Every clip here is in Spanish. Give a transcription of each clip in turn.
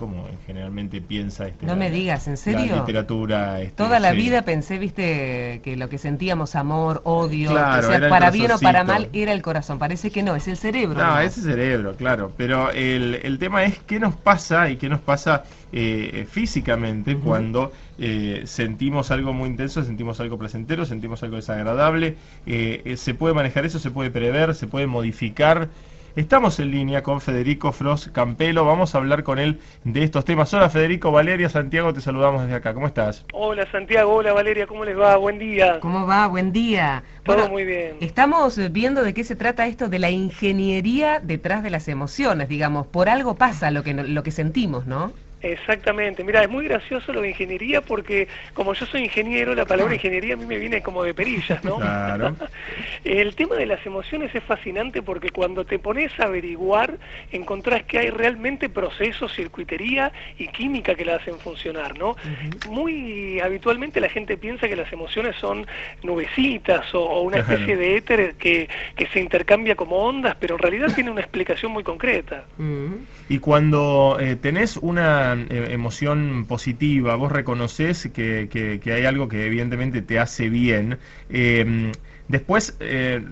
como generalmente piensa No me digas, ¿en serio? la literatura. Toda la sí. vida pensé, viste, que lo que sentíamos, amor, odio, Claro, o sea, era el para bien o para corazoncito. mal, era el corazón. Parece que no, es el cerebro No, ese nomás. cerebro, claro. Pero el tema es qué nos pasa y qué nos pasa físicamente Ujú. cuando sentimos algo muy intenso, sentimos algo placentero, sentimos algo desagradable. Se puede manejar eso, se puede prever, se puede modificar. Estamos en línea con Federico Frost Campelo, vamos a hablar con él de estos temas. Hola Federico, Valeria, Santiago, te saludamos desde acá. ¿Cómo estás? Hola Santiago, hola Valeria, ¿cómo les va? Buen día. ¿Cómo va? Buen día. Todo Bueno, muy bien. estamos viendo de qué se trata esto de la ingeniería detrás de las emociones, digamos, por algo pasa lo que, lo que sentimos, ¿no? Exactamente, mira, es muy gracioso lo de ingeniería porque como yo soy ingeniero, la palabra ingeniería a mí me viene como de perillas, ¿no? Claro. El tema de las emociones es fascinante porque cuando te pones a averiguar, encontrás que hay realmente procesos, circuitería y química que la hacen funcionar, ¿no? Ujú. Muy habitualmente la gente piensa que las emociones son nubecitas o una especie Claro. de éter que se intercambia como ondas, pero en realidad tiene una explicación muy concreta. Mm. Y cuando tenés una emoción positiva, vos reconoces que hay algo que evidentemente te hace bien, después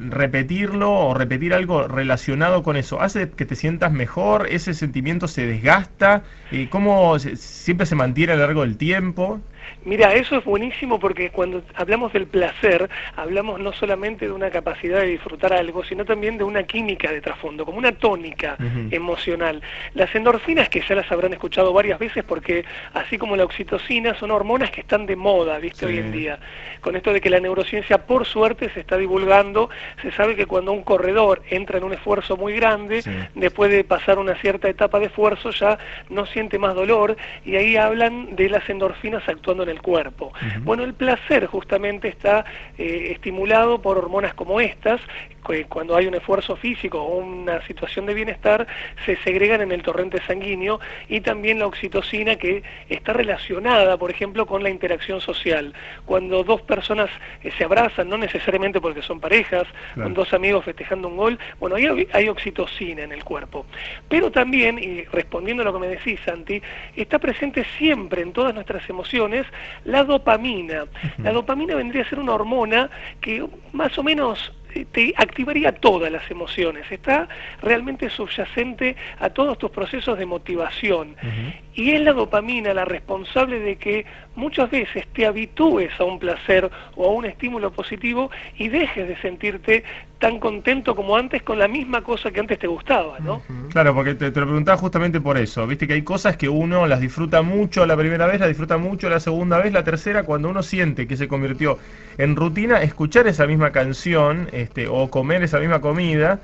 repetirlo o repetir algo relacionado con eso, ¿hace que te sientas mejor? ¿Ese sentimiento se desgasta? ¿Cómo siempre se mantiene a lo largo del tiempo? Mira, eso es buenísimo porque cuando hablamos del placer, hablamos no solamente de una capacidad de disfrutar algo, sino también de una química de trasfondo, como una tónica Ujú. emocional. Las endorfinas, que ya las habrán escuchado varias veces, porque así como la oxitocina, son hormonas que están de moda, ¿viste? Hoy en Sí, día. Con esto de que la neurociencia, por suerte, se está divulgando, se sabe que cuando un corredor entra en un esfuerzo muy grande, sí. después de pasar una cierta etapa de esfuerzo, ya no siente más dolor, y ahí hablan de las endorfinas actuando en el cuerpo. Ujú. Bueno, el placer justamente está estimulado por hormonas como estas, que cuando hay un esfuerzo físico o una situación de bienestar, se segregan en el torrente sanguíneo, y también la oxitocina, que está relacionada, por ejemplo, con la interacción social. Cuando dos personas se abrazan, no necesariamente porque son parejas, con Claro. dos amigos festejando un gol, bueno, ahí hay oxitocina en el cuerpo. Pero también, y respondiendo a lo que me decís, Santi, está presente siempre en todas nuestras emociones la dopamina. Ujú. La dopamina vendría a ser una hormona que más o menos te activaría todas las emociones, está realmente subyacente a todos tus procesos de motivación. Ujú. Y es la dopamina la responsable de que muchas veces te habitúes a un placer o a un estímulo positivo y dejes de sentirte tan contento como antes con la misma cosa que antes te gustaba, ¿no? Ujú. Claro, porque te lo preguntaba justamente por eso. Viste que hay cosas que uno las disfruta mucho la primera vez, las disfruta mucho la segunda vez, la tercera, cuando uno siente que se convirtió en rutina, escuchar esa misma canción o comer esa misma comida,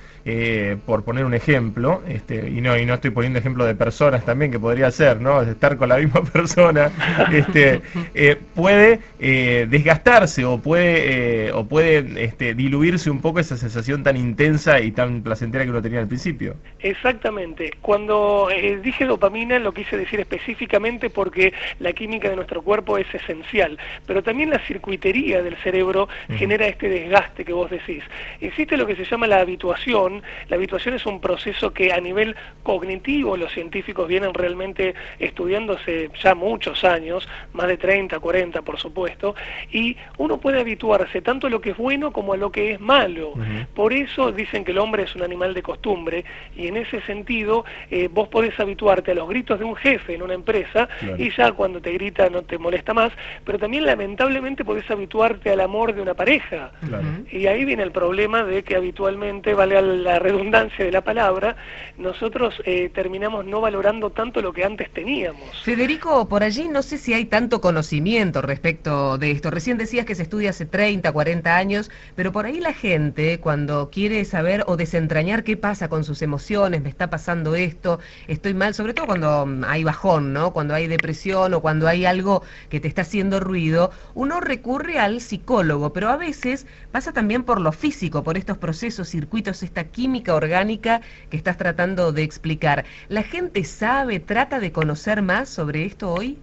por poner un ejemplo, y no estoy poniendo ejemplo de personas también, que podría ser, ¿no? Estar con la misma persona, puede desgastarse o puede diluirse un poco esa sensación tan intensa y tan placentera que uno tenía al principio. Exactamente. Cuando dije dopamina lo quise decir específicamente porque la química de nuestro cuerpo es esencial, pero también la circuitería del cerebro genera este desgaste que vos decís. Existe lo que se llama la habituación. La habituación es un proceso que a nivel cognitivo los científicos vienen realmente estudiando hace ya muchos años, más de 30, 40 por supuesto, y uno puede habituarse tanto a lo que es bueno como a lo que es malo. Ujú. Por eso dicen que el hombre es un animal de costumbre, y en ese sentido vos podés habituarte a los gritos de un jefe en una empresa, Claro. y ya cuando te grita no te molesta más, pero también lamentablemente podés habituarte al amor de una pareja. Claro. Ujú. Y ahí viene el problema de que habitualmente, valga la redundancia de la palabra, nosotros terminamos no valorando tanto lo que antes teníamos. Federico, por allí no sé si hay tanto conocimiento respecto de esto. Recién decías que se estudia hace 30, 40 años, pero por ahí la gente, cuando quiere saber o desentrañar qué pasa con sus emociones, me está pasando esto, estoy mal, sobre todo cuando hay bajón, ¿no? Cuando hay depresión o cuando hay algo que te está haciendo ruido, uno recurre al psicólogo, pero a veces pasa también por lo físico, por estos procesos, circuitos, esta química orgánica que estás tratando de explicar. ¿La gente sabe, trata de conocer más sobre esto hoy?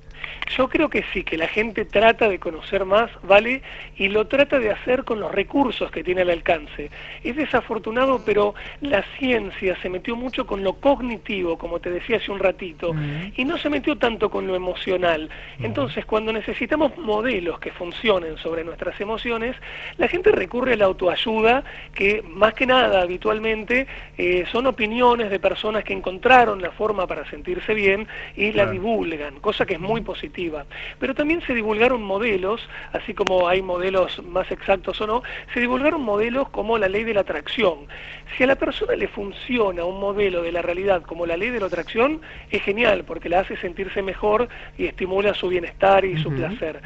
Yo creo que sí, que la gente trata de conocer más, ¿vale? Y lo trata de hacer con los recursos que tiene al alcance. Es desafortunado, pero la ciencia se metió mucho con lo cognitivo, como te decía hace un ratito, y no se metió tanto con lo emocional. Entonces, cuando necesitamos modelos que funcionen sobre nuestras emociones, la gente recurre a la autoayuda, que más que nada habitualmente son opiniones de personas que encontraron la forma para sentirse bien y la divulgan, cosa que es muy positiva. Pero también se divulgaron modelos, así como hay modelos más exactos o no, se divulgaron modelos como la ley de la atracción. Si a la persona le funciona un modelo de la realidad como la ley de la atracción, es genial, porque la hace sentirse mejor y estimula su bienestar y su placer.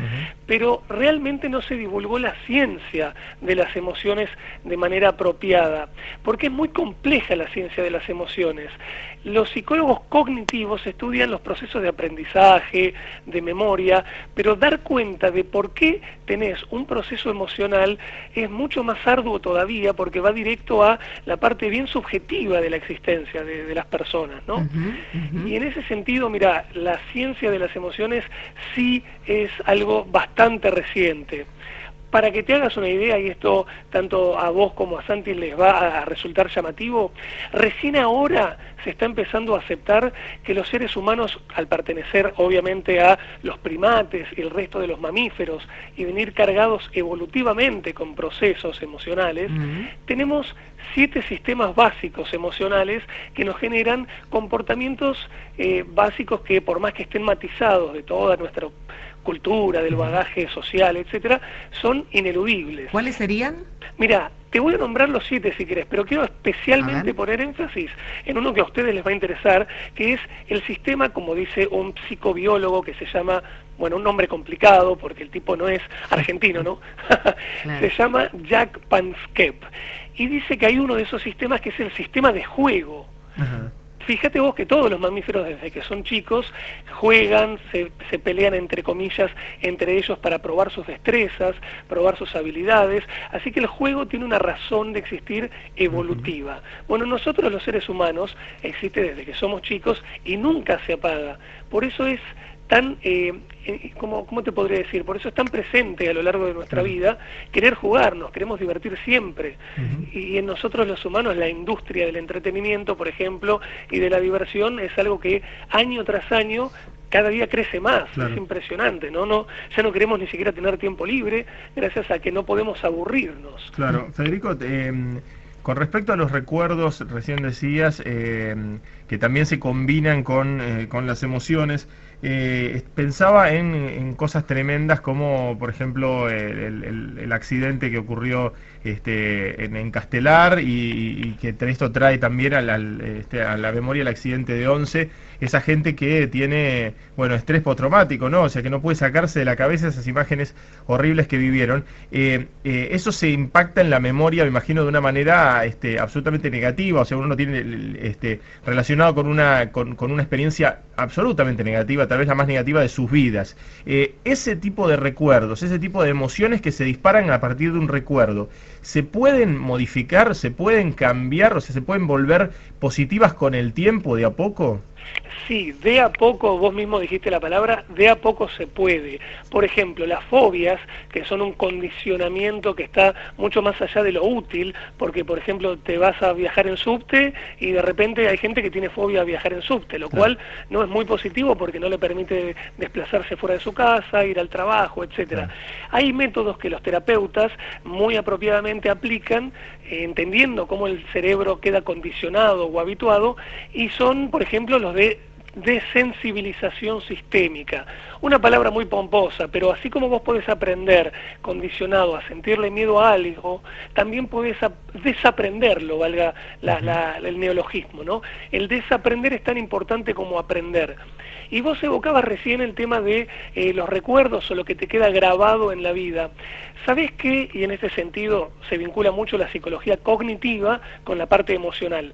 Pero realmente no se divulgó la ciencia de las emociones de manera apropiada, porque es muy compleja la ciencia de las emociones. Los psicólogos cognitivos estudian los procesos de aprendizaje, de memoria, pero dar cuenta de por qué tenés un proceso emocional es mucho más arduo todavía, porque va directo a la parte bien subjetiva de la existencia de las personas, ¿no? Y en ese sentido, mira, la ciencia de las emociones sí es algo bastante reciente. Para que te hagas una idea, y esto tanto a vos como a Santi les va a resultar llamativo, recién ahora se está empezando a aceptar que los seres humanos, al pertenecer obviamente a los primates y el resto de los mamíferos, y venir cargados evolutivamente con procesos emocionales, tenemos 7 sistemas básicos emocionales que nos generan comportamientos básicos que, por más que estén matizados de toda nuestra cultura, del bagaje social, etcétera, son ineludibles. ¿Cuáles serían? Mira, te voy a nombrar los 7 si querés, pero quiero especialmente poner énfasis en uno que a ustedes les va a interesar, que es el sistema, como dice un psicobiólogo que se llama, bueno, un nombre complicado porque el tipo no es argentino, ¿no? Se llama Jack Panskep, y dice que hay uno de esos sistemas que es el sistema de juego. Fíjate vos que todos los mamíferos desde que son chicos juegan, se pelean entre comillas entre ellos para probar sus destrezas, probar sus habilidades, así que el juego tiene una razón de existir evolutiva. Bueno, nosotros los seres humanos existe desde que somos chicos y nunca se apaga, por eso es tan, ¿cómo te podría decir? Por eso es tan presente a lo largo de nuestra vida querer jugar, nos queremos divertir siempre. Y en nosotros los humanos la industria del entretenimiento, por ejemplo, y de la diversión es algo que año tras año cada día crece más, es impresionante, ¿no? Ya no queremos ni siquiera tener tiempo libre gracias a que no podemos aburrirnos. Claro, Federico, con respecto a los recuerdos, recién decías que también se combinan con las emociones. Pensaba en cosas tremendas como, por ejemplo, el accidente que ocurrió en Castelar y que esto trae también a la memoria el accidente de Once, esa gente que tiene, bueno, estrés postraumático, ¿no? O sea, que no puede sacarse de la cabeza esas imágenes horribles que vivieron. Eso se impacta en la memoria, me imagino, de una manera absolutamente negativa, o sea, uno tiene relacionado con una experiencia absolutamente negativa, tal vez la más negativa de sus vidas. Ese tipo de recuerdos, ese tipo de emociones que se disparan a partir de un recuerdo, ¿se pueden modificar, se pueden cambiar, o sea, se pueden volver positivas con el tiempo de a poco? Sí, de a poco, vos mismo dijiste la palabra, de a poco se puede. Por ejemplo, las fobias, que son un condicionamiento que está mucho más allá de lo útil, porque, por ejemplo, te vas a viajar en subte y de repente hay gente que tiene fobia a viajar en subte, lo cual no es muy positivo porque no le permite desplazarse fuera de su casa, ir al trabajo, etcétera. Hay métodos que los terapeutas muy apropiadamente aplican, entendiendo cómo el cerebro queda condicionado o habituado, y son, por ejemplo, los de desensibilización sistémica. Una palabra muy pomposa, pero así como vos podés aprender condicionado a sentirle miedo a algo, también podés desaprenderlo, valga el neologismo, ¿no? El desaprender es tan importante como aprender. Y vos evocabas recién el tema de los recuerdos o lo que te queda grabado en la vida. ¿Sabés qué? Y en este sentido se vincula mucho la psicología cognitiva con la parte emocional.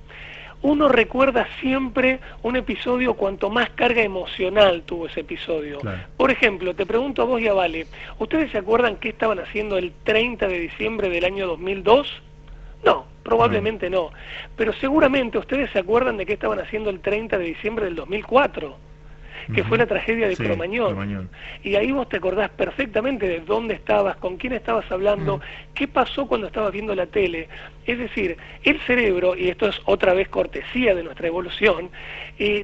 Uno recuerda siempre un episodio cuanto más carga emocional tuvo ese episodio. Claro. Por ejemplo, te pregunto a vos y a Vale, ¿ustedes se acuerdan qué estaban haciendo el 30 de diciembre del año 2002? No, probablemente no. Pero seguramente ustedes se acuerdan de qué estaban haciendo el 30 de diciembre del 2004. que fue la tragedia de Sí, Cromañón. Cromañón. Y ahí vos te acordás perfectamente de dónde estabas, con quién estabas hablando, qué pasó cuando estabas viendo la tele. Es decir, el cerebro, y esto es otra vez cortesía de nuestra evolución,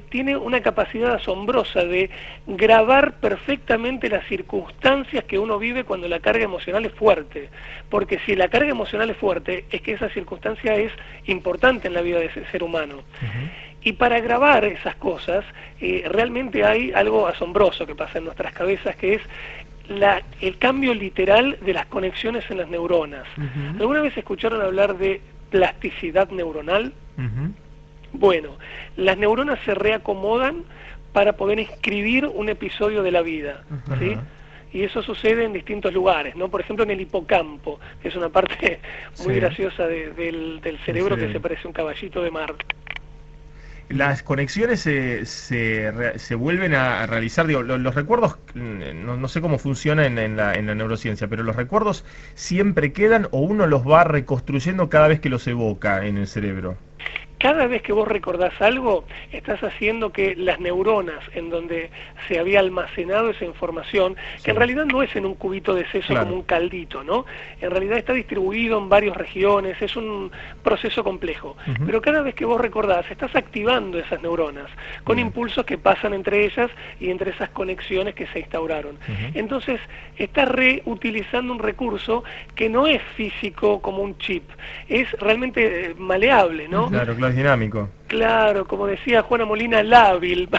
tiene una capacidad asombrosa de grabar perfectamente las circunstancias que uno vive cuando la carga emocional es fuerte. Porque si la carga emocional es fuerte, es que esa circunstancia es importante en la vida de ese ser humano. Y para grabar esas cosas, realmente hay algo asombroso que pasa en nuestras cabezas, que es el cambio literal de las conexiones en las neuronas. ¿Alguna vez escucharon hablar de plasticidad neuronal? Bueno, las neuronas se reacomodan para poder escribir un episodio de la vida, ¿sí? Y eso sucede en distintos lugares, ¿no? Por ejemplo, en el hipocampo, que es una parte muy graciosa del cerebro que se parece a un caballito de mar. Las conexiones se vuelven a realizar, digo, los recuerdos, no sé cómo funciona en la neurociencia, pero los recuerdos siempre quedan o uno los va reconstruyendo cada vez que los evoca en el cerebro. Cada vez que vos recordás algo, estás haciendo que las neuronas en donde se había almacenado esa información, que en realidad no es en un cubito de seso como un caldito, ¿no? En realidad está distribuido en varias regiones, es un proceso complejo. Pero cada vez que vos recordás, estás activando esas neuronas con impulsos que pasan entre ellas y entre esas conexiones que se instauraron. Entonces, estás reutilizando un recurso que no es físico como un chip, es realmente maleable, ¿no? Claro, es dinámico. Claro, como decía Juana Molina, lábil.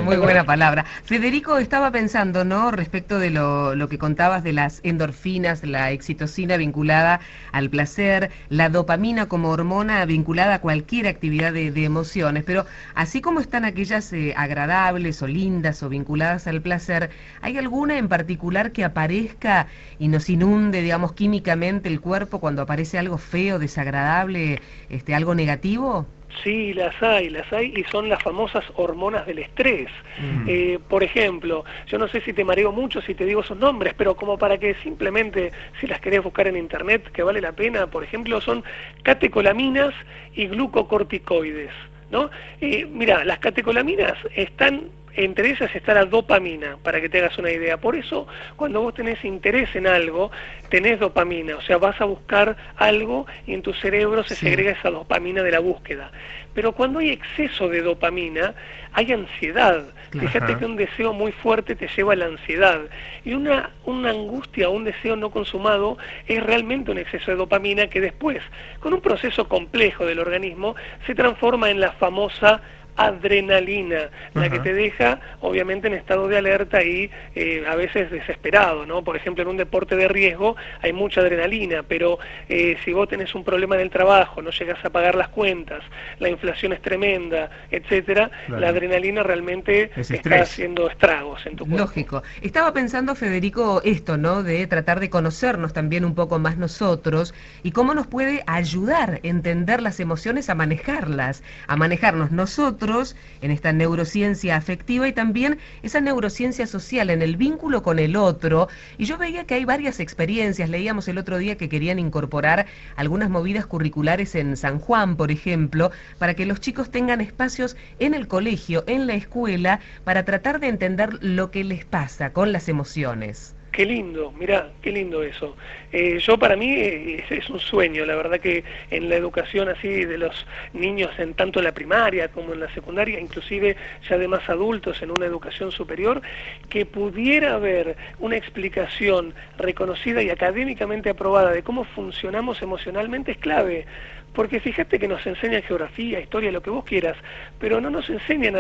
Muy buena palabra. Federico, estaba pensando, ¿no? Respecto de lo que contabas de las endorfinas, la oxitocina vinculada al placer, la dopamina como hormona vinculada a cualquier actividad de emociones, pero así como están aquellas agradables o lindas o vinculadas al placer, ¿hay alguna en particular que aparezca y nos inunde, digamos, químicamente el cuerpo cuando aparece algo feo, desagradable, algo negativo? Sí, las hay, y son las famosas hormonas del estrés. Por ejemplo, yo no sé si te mareo mucho si te digo esos nombres, pero como para que simplemente, si las querés buscar en internet, que vale la pena, por ejemplo, son catecolaminas y glucocorticoides, ¿no? Mira, las catecolaminas están... Entre ellas está la dopamina, para que te hagas una idea. Por eso, cuando vos tenés interés en algo, tenés dopamina. O sea, vas a buscar algo y en tu cerebro se segrega esa dopamina de la búsqueda. Pero cuando hay exceso de dopamina, hay ansiedad. Fíjate que un deseo muy fuerte te lleva a la ansiedad. Y una angustia, un deseo no consumado, es realmente un exceso de dopamina que después, con un proceso complejo del organismo, se transforma en la famosa adrenalina, la que te deja obviamente en estado de alerta y a veces desesperado, ¿no? Por ejemplo, en un deporte de riesgo hay mucha adrenalina, pero si vos tenés un problema en el trabajo, no llegas a pagar las cuentas, la inflación es tremenda, etcétera, la adrenalina realmente está haciendo estragos en tu cuerpo. Lógico. Estaba pensando, Federico, esto, ¿no? De tratar de conocernos también un poco más nosotros y cómo nos puede ayudar a entender las emociones, a manejarlas, a manejarnos nosotros en esta neurociencia afectiva y también esa neurociencia social en el vínculo con el otro. Y yo veía que hay varias experiencias, leíamos el otro día que querían incorporar algunas movidas curriculares en San Juan, por ejemplo, para que los chicos tengan espacios en el colegio, en la escuela, para tratar de entender lo que les pasa con las emociones. Qué lindo, mirá, qué lindo eso. Yo para mí es un sueño, la verdad que en la educación así de los niños, en tanto en la primaria como en la secundaria, inclusive ya de más adultos en una educación superior, que pudiera haber una explicación reconocida y académicamente aprobada de cómo funcionamos emocionalmente es clave. Porque fíjate que nos enseñan geografía, historia, lo que vos quieras, pero no nos enseñan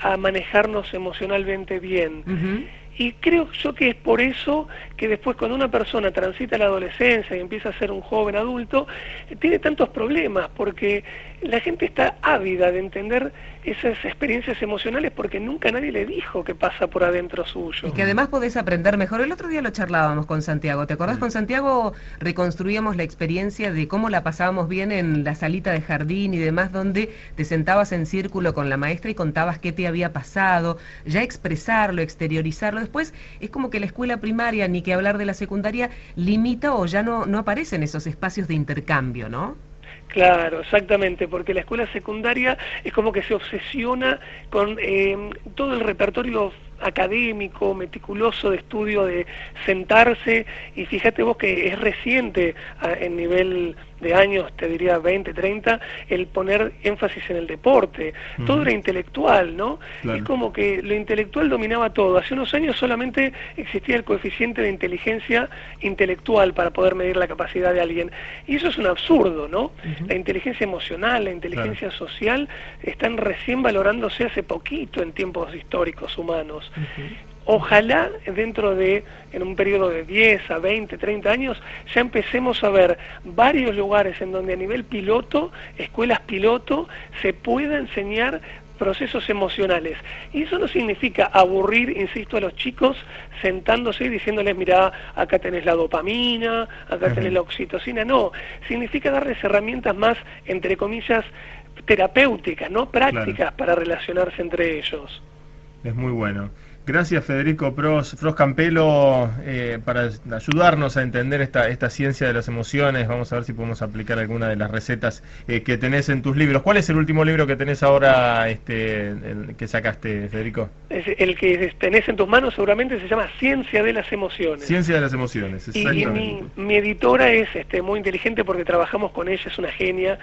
a manejarnos emocionalmente bien. Y creo yo que es por eso que después cuando una persona transita la adolescencia y empieza a ser un joven adulto, tiene tantos problemas, porque la gente está ávida de entender esas experiencias emocionales porque nunca nadie le dijo qué pasa por adentro suyo. Y que además podés aprender mejor. El otro día lo charlábamos con Santiago, ¿te acordás? Con Santiago reconstruíamos la experiencia de cómo la pasábamos bien en la salita de jardín y demás, donde te sentabas en círculo con la maestra y contabas qué te había pasado, ya expresarlo, exteriorizarlo. Después es como que la escuela primaria, ni que hablar de la secundaria, limita o ya no aparecen esos espacios de intercambio, ¿no? Claro, exactamente, porque la escuela secundaria es como que se obsesiona con todo el repertorio académico, meticuloso de estudio, de sentarse, y fíjate vos que es reciente en nivel de años, te diría 20, 30, el poner énfasis en el deporte. Todo era intelectual, ¿no? Claro. Es como que lo intelectual dominaba todo. Hace unos años solamente existía el coeficiente de inteligencia intelectual para poder medir la capacidad de alguien. Y eso es un absurdo, ¿no? La inteligencia emocional, la inteligencia social están recién valorándose hace poquito en tiempos históricos humanos. Ojalá en un periodo de 10 a 20, 30 años, ya empecemos a ver varios lugares en donde a nivel piloto, escuelas piloto, se pueda enseñar procesos emocionales. Y eso no significa aburrir, insisto, a los chicos sentándose y diciéndoles, mirá, acá tenés la dopamina, acá tenés la oxitocina. No, significa darles herramientas más, entre comillas, terapéuticas, ¿no? Prácticas para relacionarse entre ellos. Es muy bueno. Gracias Federico Fros Campelo para ayudarnos a entender esta ciencia de las emociones. Vamos a ver si podemos aplicar alguna de las recetas que tenés en tus libros. ¿Cuál es el último libro que tenés ahora que sacaste, Federico? El que tenés en tus manos seguramente se llama Ciencia de las Emociones. Ciencia de las Emociones, exactamente. Y mi editora es muy inteligente porque trabajamos con ella, es una genia,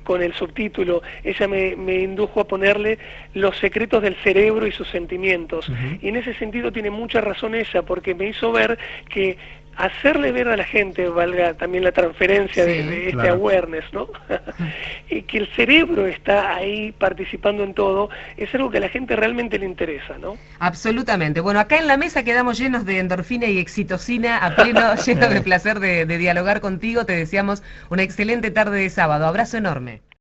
con el subtítulo. Ella me indujo a ponerle Los secretos del cerebro y sus sentimientos. Y en ese sentido tiene mucha razón ella, porque me hizo ver que hacerle ver a la gente, valga también la transferencia de este awareness, ¿no? Y que el cerebro está ahí participando en todo, es algo que a la gente realmente le interesa, ¿no? Absolutamente. Bueno, acá en la mesa quedamos llenos de endorfina y excitocina, a pleno, llenos de placer de dialogar contigo. Te deseamos una excelente tarde de sábado. Abrazo enorme.